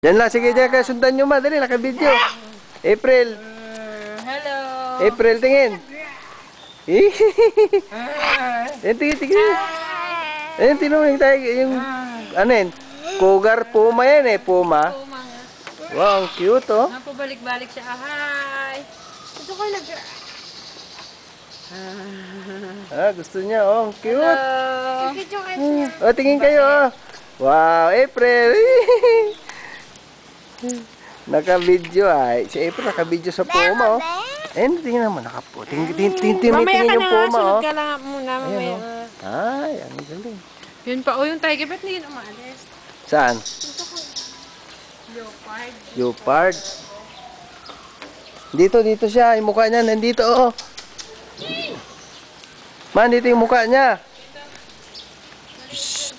Diyan lang, sige dyan kayo sundan nyo ma. Dali, naka-video. April. Hello. April, tingin. Ayan, tingin. Ayan, tinuming tayo. Yung, ano yun? Cougar, puma yan eh, puma. Puma nga. Wow, ang cute oh. Napabalik-balik siya. Hi. Gusto ko nag... Gusto niya oh, ang cute. Hello. Oh, tingin kayo oh. Wow, April. Naka-video ay. Si April naka-video sa puma oh. Ayun, tingin naman. Tingin Mamaya ka yung na, puma sunod oh. ka lang muna. Mamaya. Ay, ang galing. Yun pa, yung tiger, ba't na yun umalis? Saan? Leopard. Leopard. Dito siya. Yung mukha niya nandito oh. Man, dito yung mukha niya. Shhh.